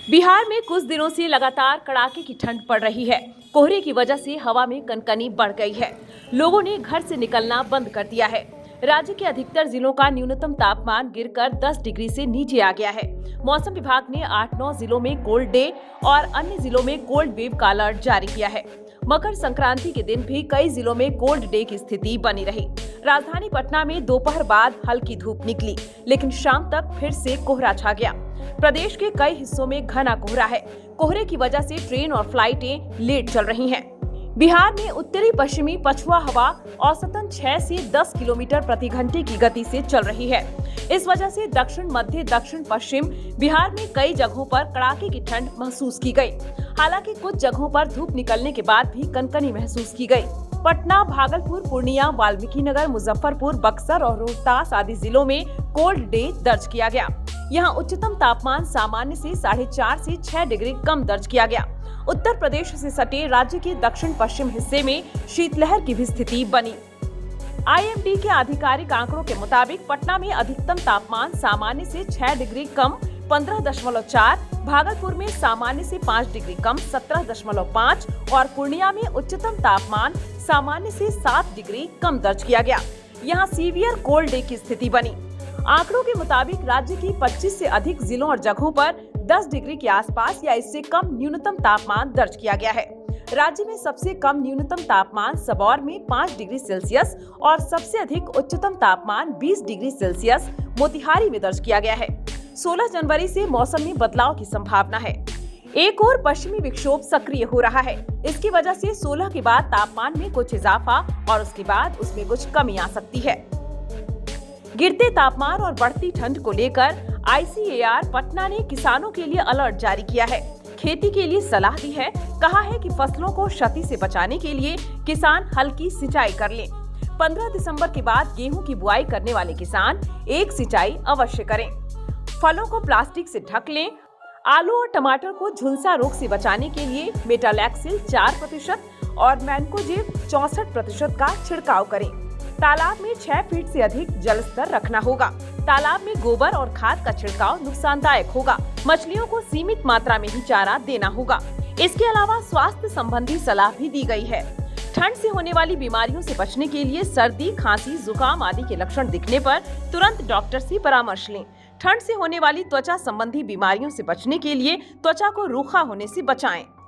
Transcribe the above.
बिहार में कुछ दिनों से लगातार कड़ाके की ठंड पड़ रही है। कोहरे की वजह से हवा में कनकनी बढ़ गई है। लोगों ने घर से निकलना बंद कर दिया है। राज्य के अधिकतर जिलों का न्यूनतम तापमान गिरकर 10 डिग्री से नीचे आ गया है। मौसम विभाग ने 8-9 जिलों में कोल्ड डे और अन्य जिलों में कोल्ड वेव का अलर्ट जारी किया है। मकर संक्रांति के दिन भी कई जिलों में कोल्ड डे की स्थिति बनी रही। राजधानी पटना में दोपहर बाद हल्की धूप निकली, लेकिन शाम तक फिर से कोहरा छा गया। प्रदेश के कई हिस्सों में घना कोहरा है। कोहरे की वजह से ट्रेन और फ्लाइटें लेट चल रही हैं। बिहार में उत्तरी पश्चिमी पछुआ हवा औसतन 6 से 10 किलोमीटर प्रति घंटे की गति से चल रही है। इस वजह से दक्षिण मध्य दक्षिण पश्चिम बिहार में कई जगहों पर कड़ाके की ठंड महसूस की गई। हालांकि कुछ जगहों पर धूप निकलने के बाद भी कनकनी महसूस की गई। पटना, भागलपुर, पूर्णिया, वाल्मीकिनगर, मुजफ्फरपुर, बक्सर और रोहतास आदि जिलों में कोल्ड डे दर्ज किया गया। यहाँ उच्चतम तापमान सामान्य से 4.5 से 6 डिग्री कम दर्ज किया गया। उत्तर प्रदेश से सटे राज्य के दक्षिण पश्चिम हिस्से में शीतलहर की भी स्थिति बनी। IMD के आधिकारिक आंकड़ों के मुताबिक पटना में अधिकतम तापमान सामान्य से 6 डिग्री कम 15.4, भागलपुर में सामान्य से 5 डिग्री कम 17.5 और पूर्णिया में उच्चतम तापमान सामान्य से 7 डिग्री कम दर्ज किया गया। यहाँ सीवियर कोल्ड डे की स्थिति बनी। आंकड़ों के मुताबिक राज्य की 25 से अधिक जिलों और जगहों पर 10 डिग्री के आसपास या इससे कम न्यूनतम तापमान दर्ज किया गया है। राज्य में सबसे कम न्यूनतम तापमान सबौर में 5 डिग्री सेल्सियस और सबसे अधिक उच्चतम तापमान 20 डिग्री सेल्सियस मोतिहारी में दर्ज किया गया है। 16 जनवरी से मौसम में बदलाव की संभावना है। एक और पश्चिमी विक्षोभ सक्रिय हो रहा है। इसकी वजह से 16 के बाद तापमान में कुछ इजाफा और उसके बाद उसमें कुछ कमी आ सकती है। गिरते तापमान और बढ़ती ठंड को लेकर ICAR पटना ने किसानों के लिए अलर्ट जारी किया है। खेती के लिए सलाह दी है। कहा है कि फसलों को क्षति से बचाने के लिए किसान हल्की सिंचाई कर लें। 15 दिसंबर के बाद गेहूं की बुआई करने वाले किसान एक सिंचाई अवश्य करें। फलों को प्लास्टिक से ढक लें। आलू और टमाटर को झुलसा रोग से बचाने के लिए मेटालैक्सिल 4% और मैनकोजेब 64% का छिड़काव करें। तालाब में 6 फीट से अधिक जल स्तर रखना होगा। तालाब में गोबर और खाद का छिड़काव नुकसानदायक होगा। मछलियों को सीमित मात्रा में ही चारा देना होगा। इसके अलावा स्वास्थ्य संबंधी सलाह भी दी गई है। ठंड से होने वाली बीमारियों से बचने के लिए सर्दी, खांसी, जुकाम आदि के लक्षण दिखने पर तुरंत डॉक्टर से परामर्श लें। ठंड से होने वाली त्वचा संबंधी बीमारियों से बचने के लिए त्वचा को रूखा होने से बचाएं।